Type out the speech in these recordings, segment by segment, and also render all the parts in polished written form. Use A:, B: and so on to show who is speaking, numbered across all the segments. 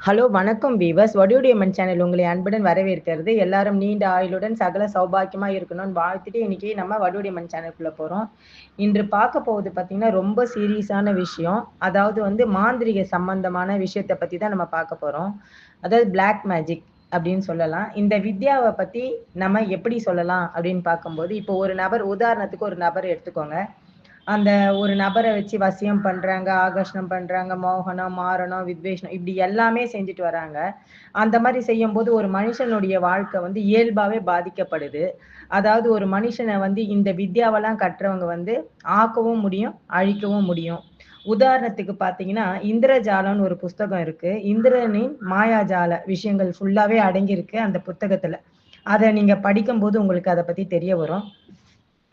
A: Hello வணக்கம் viewers. Vadivudaiyamman channel உங்களை அன்புடன் வரவேற்கிறது. எல்லாரும் நீண்ட ஆயுளுடன் சகல சௌபாக்கியமா இருக்கணும்னு வாழ்த்துட்டு இன்னைக்கு நம்ம வடிவுடையம்மன் சேனலுக்குள்ள போறோம். இன்று பார்க்க போவது பார்த்தீங்கன்னா ரொம்ப சீரியஸான விஷயம். அதாவது வந்து மாந்திரீக சம்பந்தமான விஷயத்த பத்தி தான் நம்ம பார்க்க போறோம். அதாவது பிளாக் மேஜிக் அப்படின்னு சொல்லலாம். இந்த வித்யாவை பத்தி நம்ம எப்படி சொல்லலாம் அப்படின்னு பார்க்கும்போது, இப்போ ஒரு நபர் உதாரணத்துக்கு ஒரு நபர் எடுத்துக்கோங்க. அந்த ஒரு நபர வச்சு வசியம் பண்றாங்க, ஆகர்ஷணம் பண்றாங்க, மோகனம், மாரணம், வித்வேஷனம் இப்படி எல்லாமே செஞ்சுட்டு வராங்க. அந்த மாரி செய்யும்போது ஒரு மனுஷனுடைய வாழ்க்கை வந்து இயல்பாவே பாதிக்கப்படுது. அதாவது ஒரு மனுஷன வந்து இந்த வித்யாவெல்லாம் கற்றவங்க வந்து ஆக்கவும் முடியும், அழிக்கவும் முடியும். உதாரணத்துக்கு பார்த்தீங்கன்னா, இந்திரஜாலம்னு ஒரு புஸ்தகம் இருக்கு. இந்திரனின் மாயாஜால விஷயங்கள் ஃபுல்லாவே அடங்கியிருக்கு அந்த புத்தகத்துல. அத நீங்க படிக்கும்போது உங்களுக்கு அத பத்தி தெரிய வரும்.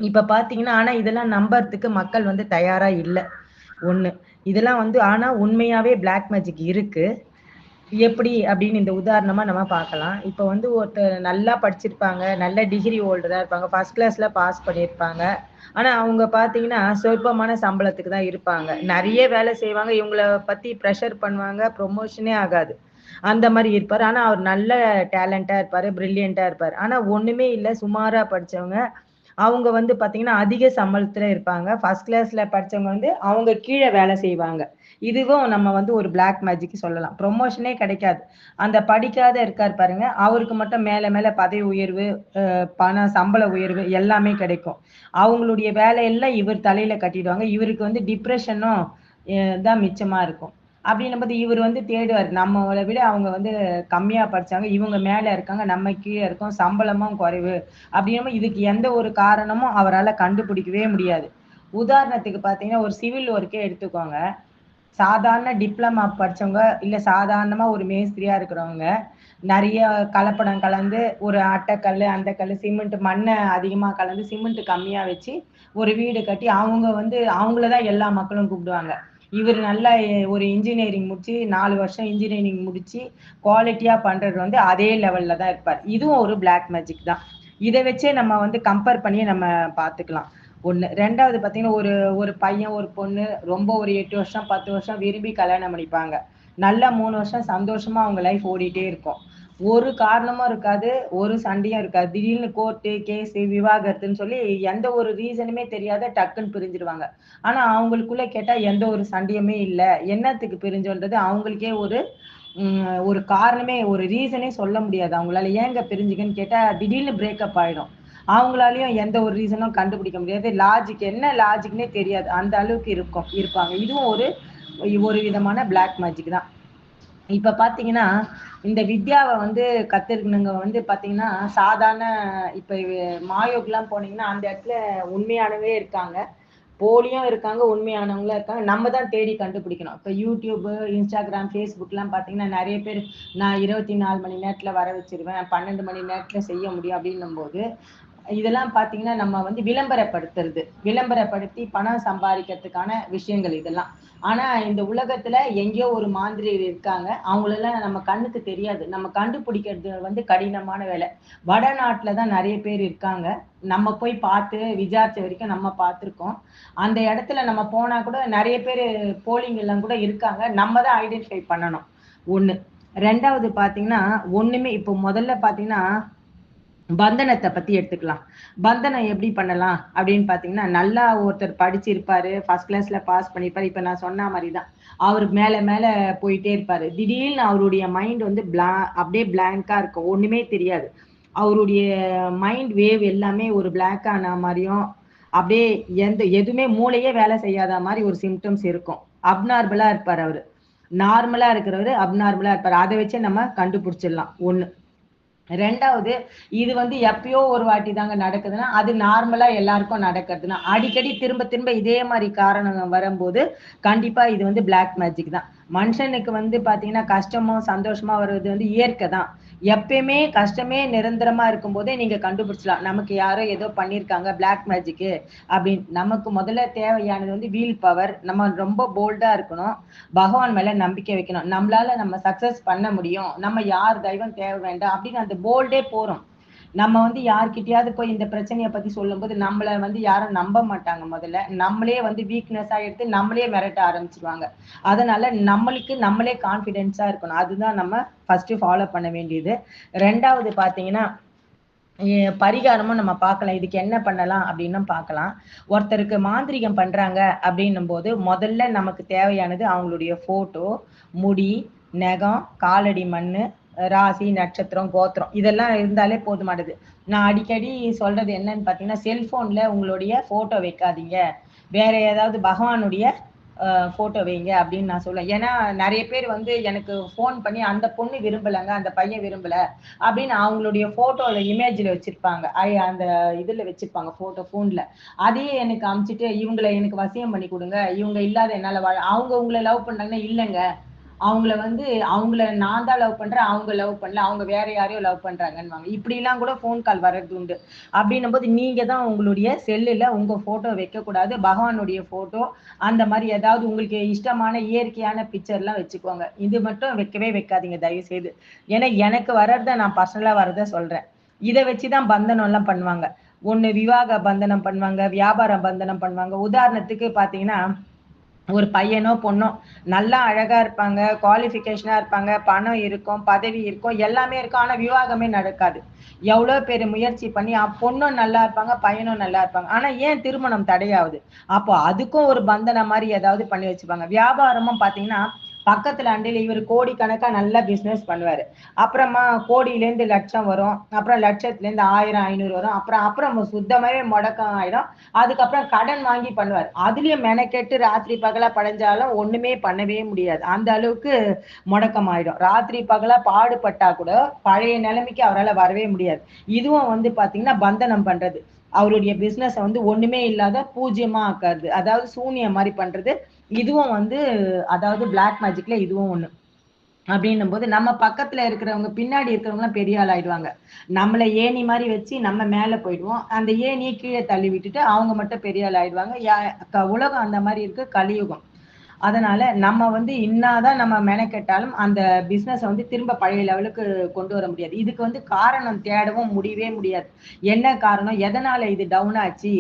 A: இப்ப பார்த்தீங்கன்னா, ஆனா இதெல்லாம் நம்பறதுக்கு மக்கள் வந்து தயாரா இல்ல. 1. இதெல்லாம் வந்து ஆனா உண்மையாவே பிளாக் மேஜிக் இருக்கு. எப்படி அப்படின்னு இந்த உதாரணமா நம்ம பார்க்கலாம். இப்ப வந்து ஒருத்தர் நல்லா படிச்சிருப்பாங்க, நல்ல டிகிரி ஹோல்டரா இருப்பாங்க, ஃபர்ஸ்ட் கிளாஸ்ல பாஸ் பண்ணியிருப்பாங்க. ஆனா அவங்க பார்த்தீங்கன்னா, சொற்பமான சம்பளத்துக்கு தான் இருப்பாங்க. நெறைய வேலை செய்வாங்க, இவங்கள பத்தி பிரஷர் பண்ணுவாங்க, ப்ரமோஷனே ஆகாது. அந்த மாரி இருப்பாரு. ஆனா அவர் நல்ல டேலண்டா இருப்பாரு, பிரில்லியன்ட்டா இருப்பாரு. ஆனா ஒண்ணுமே இல்ல, சுமாரா படிச்சவங்க அவங்க வந்து பார்த்தீங்கன்னா, அதிக சம்பளத்துல இருப்பாங்க. ஃபர்ஸ்ட் கிளாஸ்ல படிச்சவங்க வந்து அவங்க கீழ வேலை செய்வாங்க. இதுவும் நம்ம வந்து ஒரு பிளாக் மேஜிக் சொல்லலாம். ப்ரமோஷனே கிடைக்காது. அந்த படிக்காத இருக்காரு பாருங்க, அவருக்கு மட்டும் மேல மேல பதவி உயர்வு, பணம், சம்பள உயர்வு எல்லாமே கிடைக்கும். அவங்களுடைய வேலையெல்லாம் இவர் தலையில கட்டிடுவாங்க. இவருக்கு வந்து டிப்ரஷனும் தான் மிச்சமா இருக்கும். அப்படின்னும்போது இவரு வந்து தேடுவாரு. நம்மள விட அவங்க வந்து கம்மியா படிச்சாங்க. இவங்க மேல இருக்காங்க. நம்ம கீழ இருக்கோம். சம்பளமும் குறைவு. அப்படின்னும்போது இதுக்கு எந்த ஒரு காரணமும் அவரால கண்டுபிடிக்கவே முடியாது. உதாரணத்துக்கு பார்த்தீங்கன்னா, ஒரு சிவில் ஒர்க்கே எடுத்துக்கோங்க. சாதாரண டிப்ளமா படிச்சவங்க, இல்ல சாதாரணமா ஒரு மேஸ்திரியா இருக்கிறவங்க, நெறைய கலப்படம் கலந்து ஒரு அட்டக்கல்லு, அந்த கல்லு, சிமெண்ட் மண்ண அதிகமா கலந்து சிமெண்ட் கம்மியா வச்சு, ஒரு வீடு கட்டி அவங்க வந்து அவங்கள தான் எல்லா மக்களும் கூப்பிடுவாங்க. இவரு நல்லா ஒரு இன்ஜினியரிங் முடிச்சு 4 வருஷம் இன்ஜினியரிங் முடிச்சு, குவாலிட்டியா பண்றது வந்து அதே லெவல்ல தான் இருப்பார். இதுவும் ஒரு பிளாக் மேஜிக் தான். இத வச்சே நம்ம வந்து கம்பேர் பண்ணியே நம்ம பார்த்துக்கலாம். 1. 2வது பார்த்தீங்கன்னா, ஒரு ஒரு பையன், ஒரு பொண்ணு ரொம்ப ஒரு 8 வருஷம், 10 வருஷம் விரும்பி கல்யாணம் பண்ணிப்பாங்க. நல்லா 3 வருஷம் சந்தோஷமா அவங்க லைஃப் ஓடிட்டே இருக்கும். ஒரு காரணமும் இருக்காது, ஒரு சண்டையும் இருக்காது. திடீர்னு கோர்ட்டு, கேஸு, விவாகரத்துன்னு சொல்லி எந்த ஒரு ரீசனுமே தெரியாத டக்குன்னு பிரிஞ்சுருவாங்க. ஆனா அவங்களுக்குள்ள கேட்டா எந்த ஒரு சண்டையுமே இல்ல. என்னத்துக்கு பிரிஞ்சோன்றது அவங்களுக்கே ஒரு காரணமே ஒரு ரீசனே சொல்ல முடியாது. அவங்களால ஏங்க பிரிஞ்சீங்கன்னு கேட்டா, திடீர்னு பிரேக்கப் ஆயிடும். அவங்களாலயும் எந்த ஒரு ரீசனும் கண்டுபிடிக்க முடியாது. லாஜிக் என்ன லாஜிக்ன்னே தெரியாது. அந்த அளவுக்கு இருப்பாங்க. இதுவும் ஒரு ஒரு விதமான பிளாக் மேஜிக் தான். இப்ப பார்த்தீங்கன்னா, இந்த வித்யாவ வந்து கத்துக்கினவங்க வந்து பார்த்தீங்கன்னா, சாதாரண இப்ப மாயோக்குலாம் போனீங்கன்னா, அந்த இடத்துல உண்மையானவே இருக்காங்க. போலியும் இருக்காங்க, உண்மையானவங்களும் இருக்காங்க. நம்ம தான் தேடி கண்டுபிடிக்கணும். இப்ப YouTube, Instagram, Facebookலாம் பார்த்தீங்கன்னா, நெறைய பேரு நான் 24 மணி நேரத்துல வர வச்சுருவேன். 12 மணி நேரத்துல செய்ய முடியும் அப்டின்னும்போது, இதெல்லாம் பார்த்தீங்கன்னா, நம்ம வந்து விளம்பரப்படுத்துறது. விளம்பரப்படுத்தி பணம் சம்பாரிக்கிறதுக்கான விஷயங்கள் இதெல்லாம். ஆனா, இந்த உலகத்துல எங்கேயோ ஒரு மாந்திரியர் இருக்காங்க. அவங்களலாம் நம்ம கண்ணுக்கு தெரியாது. நம்ம கண்டுபிடிக்கிறது வந்து கடினமான வேலை. வடநாட்டுல தான் நெறைய பேர் இருக்காங்க. நம்ம போய் பார்த்து விசாரிச்ச வரைக்கும் நம்ம பார்த்துருக்கோம். அந்த இடத்துல நம்ம போனா கூட நெறைய பேரு போலிங்கெல்லாம் கூட இருக்காங்க. நம்ம தான் ஐடென்டிஃபை பண்ணணும். 1. 2வது பார்த்தீங்கன்னா, ஒண்ணுமே இப்போ முதல்ல பார்த்தீங்கன்னா பந்தனத்த பத்தி எடுத்துக்கலாம். பந்தனம் எப்படி பண்ணலாம் அப்படின்னு பார்த்தீங்கன்னா, நல்லா ஒருத்தர் படிச்சிருப்பாரு, ஃபர்ஸ்ட் கிளாஸ்ல பாஸ் பண்ணியிருப்பாரு. இப்ப நான் சொன்ன மாரி தான். அவரு மேல மேல போயிட்டே இருப்பாரு. திடீர்னு அவருடைய மைண்ட் வந்து அப்படியே பிளாங்க்கா இருக்கும். ஒண்ணுமே தெரியாது. அவருடைய மைண்ட் வேவ் எல்லாமே ஒரு பிளாங்க் ஆன மாரியும், அப்படியே எதுவுமே மூளையே வேலை செய்யாத மாரி ஒரு சிம்ப்டம்ஸ் இருக்கும். அப்நார்மலா இருப்பாரு அவரு. நார்மலா இருக்கிறவரு அப்நார்மலா இருப்பாரு. அத வச்சே நம்ம கண்டுபிடிச்சிடலாம். 1. 2வது இது வந்து எப்பயோ ஒரு வாட்டி தாங்க நடக்குதுன்னா, அது நார்மலா எல்லாருக்கும் நடக்கிறதுன்னா, அடிக்கடி திரும்ப திரும்ப இதே மாரி காரணம் வரும்போது, கண்டிப்பா இது வந்து பிளாக் மேஜிக் தான். மனுஷனுக்கு வந்து பார்த்தீங்கன்னா, கஷ்டமோ, சந்தோஷமா வருவது வந்து இயற்கை தான். எப்பயுமே கஷ்டமே நிரந்தரமா இருக்கும்போதே நீங்க கண்டுபிடிச்சலாம். நமக்கு யாரோ ஏதோ பண்ணியிருக்காங்க பிளாக் மேஜிக்கு அப்படின்னு. நமக்கு முதல்ல தேவையானது வந்து வில் பவர். நம்ம ரொம்ப போல்டா இருக்கணும். பகவான் மேல நம்பிக்கை வைக்கணும். நம்மளால நம்ம சக்சஸ் பண்ண முடியும். நம்ம யார் தெய்வம் தேவை வேண்டாம் அப்படின்னு அந்த போல்டே போறோம். நம்ம வந்து யார்கிட்டயாவது போய் இந்த பிரச்சனையை பத்தி சொல்லும்போது நம்மள வந்து யாரும் நம்ப மாட்டாங்க. முதல்ல நம்மளே வந்து வீக்னஸா எடுத்து நம்மளே மிரட்ட ஆரம்பிச்சிருவாங்க. அதனால நம்மளுக்கு நம்மளே கான்ஃபிடென்ஸா இருக்கணும். அதுதான் நம்ம ஃபர்ஸ்ட் ஃபாலோ பண்ண வேண்டியது. 2வது பாத்தீங்கன்னா பரிகாரமும் நம்ம பார்க்கலாம். இதுக்கு என்ன பண்ணலாம் அப்படின்னு பார்க்கலாம். ஒருத்தருக்கு மாந்திரீகம் பண்றாங்க அப்படின்னும் போது முதல்ல நமக்கு தேவையானது அவங்களுடைய போட்டோ, முடி, நகம், காலடி மண்ணு, ராசி, நட்சத்திரம், கோத்திரம் இதெல்லாம் இருந்தாலே போதுமானது. நான் அடிக்கடி சொல்றது என்னன்னு பார்த்தீங்கன்னா, செல்போன்ல உங்களுடைய போட்டோ வைக்காதீங்க. வேற ஏதாவது பகவானுடைய போட்டோ வைங்க அப்படின்னு நான் சொல்லுவேன். ஏன்னா நிறைய பேர் வந்து எனக்கு ஃபோன் பண்ணி அந்த பொண்ணு விரும்பலங்க, அந்த பையன் விரும்பல அப்படின்னு அவங்களுடைய போட்டோல இமேஜ்ல வச்சிருப்பாங்க. அந்த இதுல வச்சிருப்பாங்க போட்டோ போன்ல. அதையே எனக்கு அனுப்பிச்சிட்டு இவங்களை எனக்கு வசியம் பண்ணி கொடுங்க, இவங்க இல்லாத என்னால வாழ அவங்க உங்களை லவ் பண்ணாங்கன்னா இல்லைங்க, அவங்கள வந்து அவங்கள நான் தான் லவ் பண்றேன், அவங்க லவ் பண்ணல, அவங்க வேற யாரையோ லவ் பண்றாங்கன்னுவாங்க. இப்படிலாம் கூட ஃபோன் கால் வர்றது உண்டு. அப்படின்னும் போது நீங்க தான் உங்களுடைய செல்லுல உங்க போட்டோ வைக்கக்கூடாது. பகவானுடைய போட்டோ அந்த மாதிரி ஏதாவது உங்களுக்கு இஷ்டமான இயற்கையான பிக்சர்லாம் வச்சுக்கோங்க. இது மட்டும் வைக்கவே வைக்காதீங்க தயவு செய்து. ஏன்னா எனக்கு வர்றத நான் பர்சனலா வர்றத சொல்றேன். இதை வச்சுதான் பந்தனம் எல்லாம் பண்ணுவாங்க. ஒண்ணு விவாக பந்தனம் பண்ணுவாங்க, வியாபார பந்தனம் பண்ணுவாங்க. உதாரணத்துக்கு பாத்தீங்கன்னா ஒரு பையனோ பொண்ணோ நல்லா அழகா இருப்பாங்க, குவாலிஃபிகேஷனா இருப்பாங்க, பணம் இருக்கும், பதவி இருக்கும், எல்லாமே இருக்கும். ஆனா விவாகமே நடக்காது. எவ்வளவு பேர் முயற்சி பண்ணி பொண்ணும் நல்லா இருப்பாங்க, பையனும் நல்லா இருப்பாங்க. ஆனா ஏன் திருமணம் தடையாகுது? அப்போ அதுக்கும் ஒரு பந்தனம் மாதிரி ஏதாவது பண்ணி வச்சுப்பாங்க. வியாபாரமும் பாத்தீங்கன்னா பக்கத்துல அண்டையில இவர் கோடிக்கணக்கா நல்லா பிசினஸ் பண்ணுவாரு. அப்புறமா கோடியிலேருந்து லட்சம் வரும். அப்புறம் லட்சத்துல இருந்து 1000, 500 வரும். அப்புறம் சுத்தமாவே முடக்கம் ஆயிடும். அதுக்கப்புறம் கடன் வாங்கி பண்ணுவார். அதுலயும் மெனக்கெட்டு ராத்திரி பகலா படைஞ்சாலும் ஒண்ணுமே பண்ணவே முடியாது. அந்த அளவுக்கு முடக்கம் ஆயிடும். ராத்திரி பகலா பாடுபட்டா கூட பழைய நிலைமைக்கு அவரால் வரவே முடியாது. இதுவும் வந்து பாத்தீங்கன்னா பந்தனம் பண்றது. அவருடைய பிசினஸ் வந்து ஒண்ணுமே இல்லாத பூஜ்யமா ஆக்காது. அதாவது சூனியம் மாதிரி பண்றது. இதுவும் வந்து அதாவது பிளாக் மேஜிக்ல இதுவும் ஒண்ணு. அப்படின்னும் போது நம்ம பக்கத்துல இருக்கிறவங்க பின்னாடி இருக்கிறவங்க எல்லாம் பெரிய ஆள் ஆயிடுவாங்க. நம்மள ஏணி மாதிரி வச்சு நம்ம மேல போயிடுவோம். அந்த ஏணியை கீழே தள்ளி விட்டுட்டு அவங்க மட்டும் பெரிய ஆள் ஆயிடுவாங்க. உலகம் அந்த மாதிரி இருக்கு, கலியுகம். அதனால நம்ம வந்து இன்னாதான் நம்ம மெனக்கெட்டாலும் அந்த பிசினஸ் வந்து திரும்ப பழைய லெவலுக்கு கொண்டு வர முடியாது. இதுக்கு வந்து காரணம் தேடவும் முடியவே முடியாது. என்ன காரணம், எதனால இது டவுன் ஆச்சு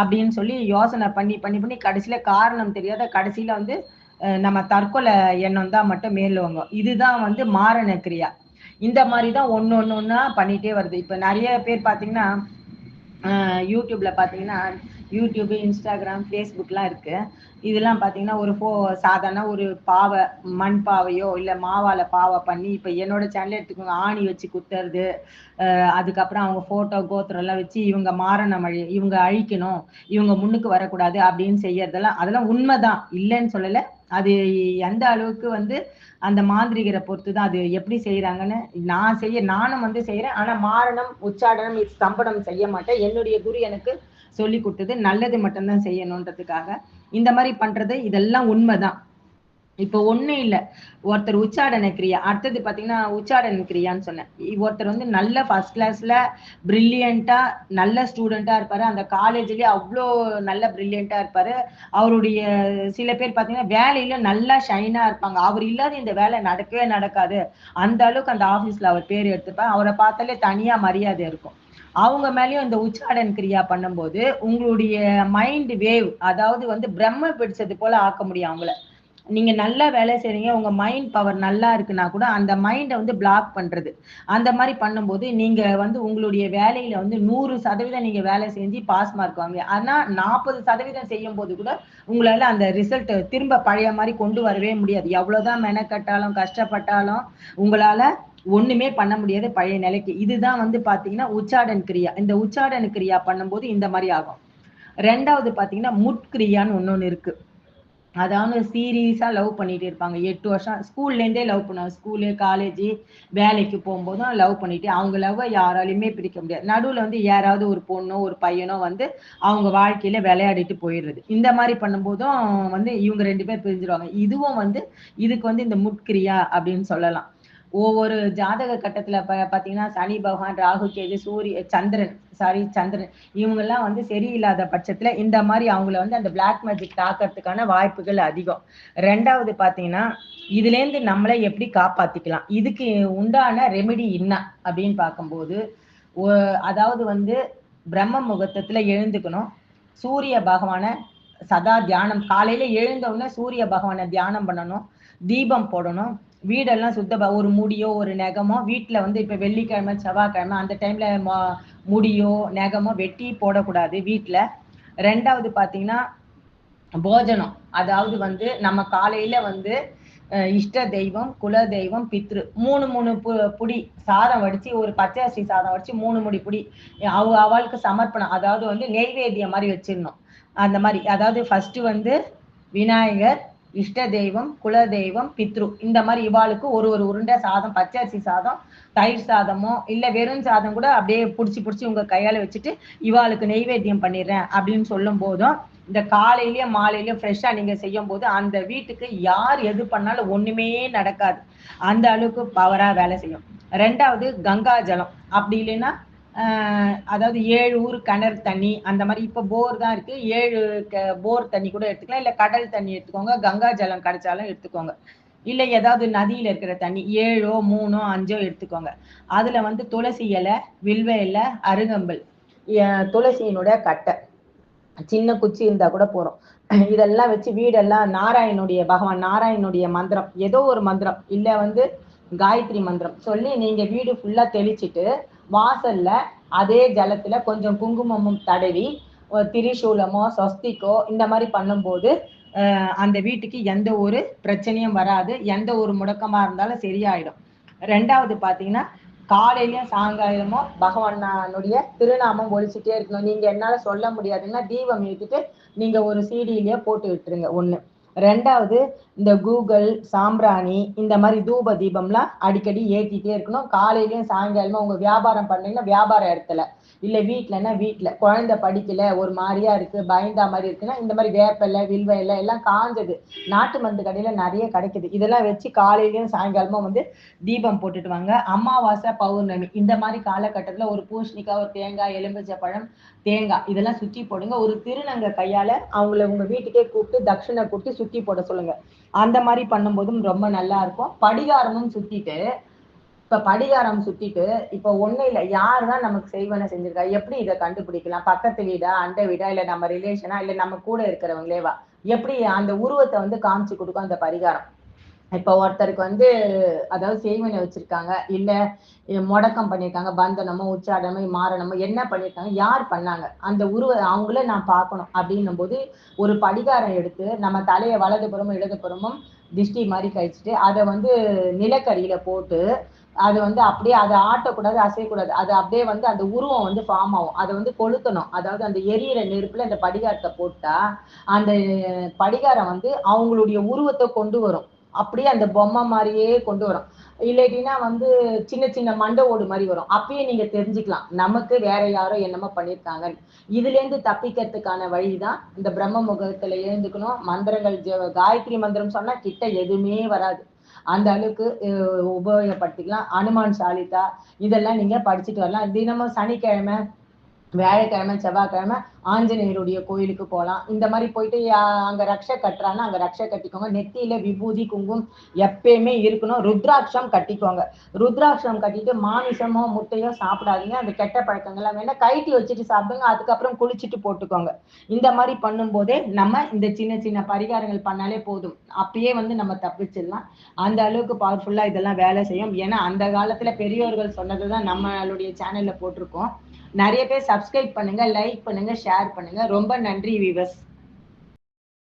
A: அப்படின்னு சொல்லி யோசனை பண்ணி பண்ணி பண்ணி கடைசியில காரணம் தெரியாத கடைசியில வந்து நம்ம தற்கொலை எண்ணம் தான் மட்டும் மேலோங்கும். இதுதான் வந்து மாரண கிரியா. இந்த மாதிரிதான் ஒண்ணொன்னா பண்ணிட்டே வருது. இப்ப நிறைய பேர் பாத்தீங்கன்னா யூடியூப்ல பாத்தீங்கன்னா யூடியூப், இன்ஸ்டாகிராம், ஃபேஸ்புக்லாம் இருக்கு. இதெல்லாம் பாத்தீங்கன்னா ஒரு சாதாரண ஒரு பாவை, மண் பாவையோ இல்ல மாவால பாவை பண்ணி இப்ப என்னோட சேனல் எடுத்துக்கோங்க, ஆணி வச்சு குத்துறது, அதுக்கப்புறம் அவங்க போட்டோ கோத்திரம் எல்லாம் வச்சு இவங்க மாரணம் இவங்க அழிக்கணும், இவங்க முன்னுக்கு வரக்கூடாது அப்படின்னு செய்யறதெல்லாம் அதெல்லாம் உண்மைதான், இல்லைன்னு சொல்லல. அது எந்த அளவுக்கு வந்து அந்த மாந்திரிகரை பொறுத்து தான் அது எப்படி செய்யறாங்கன்னு. நானும் வந்து செய்யறேன். ஆனா மாரணம், உச்சாடனம், ஸ்தம்பனம் செய்ய மாட்டேன். என்னுடைய குரு எனக்கு சொல்லி கொடுத்தது நல்லது மட்டும்தான் செய்யணுன்றதுக்காக இந்த மாதிரி பண்றது. இதெல்லாம் உண்மைதான். இப்ப ஒண்ணும் இல்ல, ஒருத்தர் உச்சாடன கிரியா, அடுத்தது பாத்தீங்கன்னா உச்சாடன கிரியான்னு சொன்னேன். ஒருத்தர் வந்து நல்ல ஃபர்ஸ்ட் கிளாஸ்ல பிரில்லியண்டா நல்ல ஸ்டூடெண்டா இருப்பாரு. அந்த காலேஜ்லயே அவ்வளோ நல்ல பிரில்லியண்டா இருப்பாரு. அவருடைய சில பேர் பாத்தீங்கன்னா வேலையில நல்லா ஷைனா இருப்பாங்க. அவர் இல்லாத இந்த வேலை நடக்கவே நடக்காது. அந்த அளவுக்கு அந்த ஆபீஸ்ல அவர் பேர் எடுத்துப்பார். அவரை பார்த்தாலே தனியா மரியாதை இருக்கும். அவங்க மேலயும் இந்த உச்சாடன் கிரியா பண்ணும்போது உங்களுடைய மைண்ட் வேவ், அதாவது வந்து பிரம்ம பிடிச்சது போல ஆக்க முடியும் அவங்கள. நீங்க நல்லா வேலை செய்றீங்க, உங்க மைண்ட் பவர் நல்லா இருக்குன்னா கூட அந்த மைண்ட வந்து பிளாக் பண்றது. அந்த மாரி பண்ணும்போது நீங்க வந்து உங்களுடைய வேலையில வந்து 100% நீங்க வேலை செஞ்சு பாஸ் மார்க் வாங்குவீங்க. ஆனா 40% செய்யும்போது கூட உங்களால அந்த ரிசல்ட் திரும்ப பழைய மாரி கொண்டு வரவே முடியாது. எவ்வளவுதான் மெனக்கட்டாலும், கஷ்டப்பட்டாலும் உங்களால ஒண்ணுமே பண்ண முடியாது பழைய நிலைக்கு. இதுதான் வந்து பாத்தீங்கன்னா உச்சாடன் கிரியா. இந்த உச்சாடன் கிரியா பண்ணும்போது இந்த மாரி ஆகும். 2வது பாத்தீங்கன்னா முட்கிரியான்னு இன்னொன்னு இருக்கு. அதாவது சீரியஸா லவ் பண்ணிட்டு இருப்பாங்க. 8 வருஷம் ஸ்கூல்ல இருந்தே லவ் பண்ணுவாங்க. ஸ்கூலு, காலேஜ், வேலைக்கு போகும்போதும் லவ் பண்ணிட்டு அவங்க லவ்வ யாராலயுமே பிரிக்க முடியாது. நடுவுல வந்து யாராவது ஒரு பொண்ணோ, ஒரு பையனோ வந்து அவங்க வாழ்க்கையில விளையாடிட்டு போயிடுறது. இந்த மாரி பண்ணும்போதும் வந்து இவங்க 2 பேர் பிரிஞ்சிருவாங்க. இதுவும் வந்து இதுக்கு வந்து இந்த முட்கிரியா அப்படின்னு சொல்லலாம். ஒவ்வொரு ஜாதக கட்டத்துல பாத்தீங்கன்னா சனி பகவான், ராகு, கேது, சந்திரன் இவங்கெல்லாம் வந்து சரியில்லாத பட்சத்துல இந்த மாதிரி அவங்கள வந்து அந்த பிளாக் மேஜிக் தாக்கறதுக்கான வாய்ப்புகள் அதிகம். 2வது பாத்தீங்கன்னா இதுல இருந்து நம்மளை எப்படி காப்பாத்திக்கலாம், இதுக்கு உண்டான ரெமெடி என்ன அப்படின்னு பார்க்கும்போது அதாவது வந்து பிரம்ம முகூர்த்தத்துல எழுந்துக்கணும். சூரிய பகவான சதா தியானம் காலையில எழுந்த உடனே சூரிய பகவானை தியானம் பண்ணணும். தீபம் போடணும். வீடெல்லாம் ஒரு முடியோ ஒரு நெகமோ வீட்டுல வந்து இப்ப வெள்ளிக்கிழமை செவ்வாய்க்கிழமை அந்த டைம்ல முடியோ நெகமோ வெட்டி போடக்கூடாது வீட்டுல. 2வது பாத்தீங்கன்னா போஜனம். அதாவது வந்து நம்ம காலையில வந்து இஷ்ட தெய்வம், குல தெய்வம், பித்ரு 3 புடி சாதம் வடிச்சு ஒரு பச்சை அரிசி சாதம் வடிச்சு 3 முடி புடி அவளுக்கு சமர்ப்பணம். அதாவது வந்து நெய்வேத்தியம் மாதிரி வச்சிடணும். அந்த மாதிரி அதாவது ஃபர்ஸ்ட் வந்து விநாயகர், இஷ்ட தெய்வம், குல தெய்வம், பித்ரு இந்த மாதிரி இவாளுக்கு ஒரு ஒரு உருண்டை சாதம், பச்சை அரிசி சாதம், தயிர் சாதமோ இல்ல வெறும் சாதம் கூட அப்படியே புடிச்சு உங்க கையால வச்சுட்டு இவாளுக்கு நெய்வேத்தியம் பண்ணிடுறேன் அப்படின்னு சொல்லும் போதும் இந்த காலையிலயும் மாலையிலயும் ஃப்ரெஷ்ஷா நீங்க செய்யும் போது அந்த வீட்டுக்கு யார் எது பண்ணாலும் ஒண்ணுமே நடக்காது. அந்த அளவுக்கு பவரா வேலை செய்யும். 2வது கங்கா ஜலம். அப்படி இல்லைன்னா அதாவது 7 ஊர் கிணறு தண்ணி அந்த மாதிரி இப்ப போர் தான் இருக்கு. 7 போர் தண்ணி கூட எடுத்துக்கலாம். இல்ல கடல் தண்ணி எடுத்துக்கோங்க. கங்கா ஜலம் கிடைச்சாலும் எடுத்துக்கோங்க. இல்ல ஏதாவது நதியில இருக்கிற தண்ணி 7ஓ 3ஓ 5ஓ எடுத்துக்கோங்க. அதுல வந்து துளசி இலை, வில்வ இலை, அருகம்புல், துளசியினுடைய கட்டை, சின்ன குச்சி இருந்தா கூட போறோம். இதெல்லாம் வச்சு வீடெல்லாம் பகவான் நாராயணனுடைய மந்திரம் ஏதோ ஒரு மந்திரம் இல்ல வந்து காயத்ரி மந்திரம் சொல்லி நீங்க வீடு ஃபுல்லா தெளிச்சிட்டு வாசல்ல அதே ஜலத்துல கொஞ்சம் குங்குமமும் தடவி திரிசூலமோ சொஸ்திக்கோ இந்த மாதிரி பண்ணும்போது அந்த வீட்டுக்கு எந்த ஒரு பிரச்சனையும் வராது. எந்த ஒரு முடக்கமா இருந்தாலும் சரியாயிடும். 2வது பாத்தீங்கன்னா காலையிலயும் சாயங்காலமோ பகவானுடைய திருநாமம் ஒழிச்சுட்டே இருக்கணும். நீங்க என்னால சொல்ல முடியாதுன்னா தீபம் ஏற்றிட்டு நீங்க ஒரு சீடியிலேயே போட்டு விட்டுருங்க 1. 2வது இந்த கூகுள் சாம்பிராணி இந்த மாதிரி தூப தீபம்லாம் அடிக்கடி ஏத்திட்டே இருக்கணும். காலையிலயும் சாயங்காலமும் உங்க வியாபாரம் பண்ணீங்கன்னா வியாபார இடத்துல இல்ல வீட்டுலன்னா வீட்டுல குழந்தை படிக்கல ஒரு மாதிரியா இருக்கு பயந்தா மாதிரி இருக்குன்னா இந்த மாதிரி வேப்பலை வில்வ இலை எல்லாம் காஞ்சது நாட்டு மருந்து கடையில நிறைய கிடைக்குது. இதெல்லாம் வச்சு காலையிலயும் சாயங்காலமும் வந்து தீபம் போட்டுட்டு வாங்க. அமாவாசை பௌர்ணமி இந்த மாதிரி காலகட்டத்துல ஒரு பூசணிக்காய், ஒரு தேங்காய், எலுமிச்சை பழம், தேங்காய் இதெல்லாம் சுற்றி போடுங்க. ஒரு திருநங்க கையால அவங்கள உங்க வீட்டுக்கே கூப்பிட்டு தட்சிணை கொடுத்து சுத்தி போட சொல்லுங்க. அந்த மாதிரி பண்ணும்போதும் ரொம்ப நல்லா இருக்கும். படிகாரமும் சுத்திட்டு இப்ப படிகாரம் சுத்திட்டு இப்ப ஒண்ணு இல்ல யாருதான் நமக்கு செய்வன செஞ்சிருக்கா எப்படி இதை கண்டுபிடிக்கலாம்? பக்கத்து வீடா, அண்டை வீடா, இல்ல நம்ம ரிலேஷனா, இல்ல நம்ம கூட இருக்கிறவங்களேவா எப்படி அந்த உருவத்தை வந்து காமிச்சு கொடுக்கும் அந்த பரிகாரம்? இப்ப ஒருத்தருக்கு வந்து அதாவது செய்வனை வச்சிருக்காங்க இல்ல முடக்கம் பண்ணிருக்காங்க, பந்தனமோ உச்சாடனமோ மாரணமோ என்ன பண்ணிருக்காங்க, யார் பண்ணாங்க, அந்த அவங்கள நான் பார்க்கணும் அப்படின்னும் போது ஒரு படிகாரம் எடுத்து நம்ம தலையை வலதுபுறமும் இடதுபுறமும் திஷ்டி மாதிரி கழிச்சுட்டு அதை வந்து நிலக்கரியில போட்டு அது வந்து அப்படியே அதை ஆட்டக்கூடாது அசையக்கூடாது. அது அப்படியே வந்து அந்த உருவம் வந்து ஃபார்ம் ஆகும். அதை வந்து கொளுத்தணும். அதாவது அந்த எரியிற நெருப்புல அந்த படிகாரத்தை போட்டா அந்த படிகாரம் வந்து அவங்களுடைய உருவத்தை கொண்டு வரும். அப்படியே அந்த பொம்மை மாதிரியே கொண்டு வரும். இல்லாட்டினா வந்து சின்ன சின்ன மண்டை ஓடு மாதிரி வரும். அப்பயே நீங்க தெரிஞ்சுக்கலாம் நமக்கு வேற யாரோ என்னமோ பண்ணியிருக்காங்க. இதுல இருந்து தப்பிக்கிறதுக்கான வழிதான் இந்த பிரம்ம முகூர்த்தத்துல எழுந்துக்கணும். மந்திரங்கள் காயத்ரி மந்திரம் சொன்னா கிட்ட எதுவுமே வராது. அந்த அளவுக்கு உபயோகப்படுத்திக்கலாம். அனுமான் சாலிதா இதெல்லாம் நீங்க படிச்சுட்டு வரலாம். தினமும் சனிக்கிழமை, வியாழக்கிழமை, செவ்வாய்க்கிழமை ஆஞ்சநேயருடைய கோயிலுக்கு போகலாம். இந்த மாதிரி போயிட்டு அங்க ரக்ஷ கட்டுறான்னா அங்க ரக்ஷ கட்டிக்கோங்க. நெத்தியில விபூதி குங்குமம் எப்பயுமே இருக்கணும். ருத்ராட்சம் கட்டிக்கோங்க. ருத்ராட்சம் கட்டிட்டு மாமிசமோ முட்டையோ சாப்பிடாதீங்க. அந்த கெட்ட பழக்கங்கள்லாம் வேணா கைட்டி வச்சுட்டு சாப்பிடுங்க. அதுக்கப்புறம் குளிச்சுட்டு போட்டுக்கோங்க. இந்த மாதிரி பண்ணும் போதே நம்ம இந்த சின்ன சின்ன பரிகாரங்கள் பண்ணாலே போதும். அப்பயே வந்து நம்ம தப்பிச்சிடலாம். அந்த அளவுக்கு பவர்ஃபுல்லா இதெல்லாம் வேலை செய்யும். ஏன்னா அந்த காலத்துல பெரியோர்கள் சொன்னதுதான் நம்மளுடைய சேனல்ல போட்டிருக்கோம். நிறைய பேர் சப்ஸ்கிரைப் பண்ணுங்க, லைக் பண்ணுங்க, ஷேர் பண்ணுங்க. ரொம்ப நன்றி வீவர்ஸ்.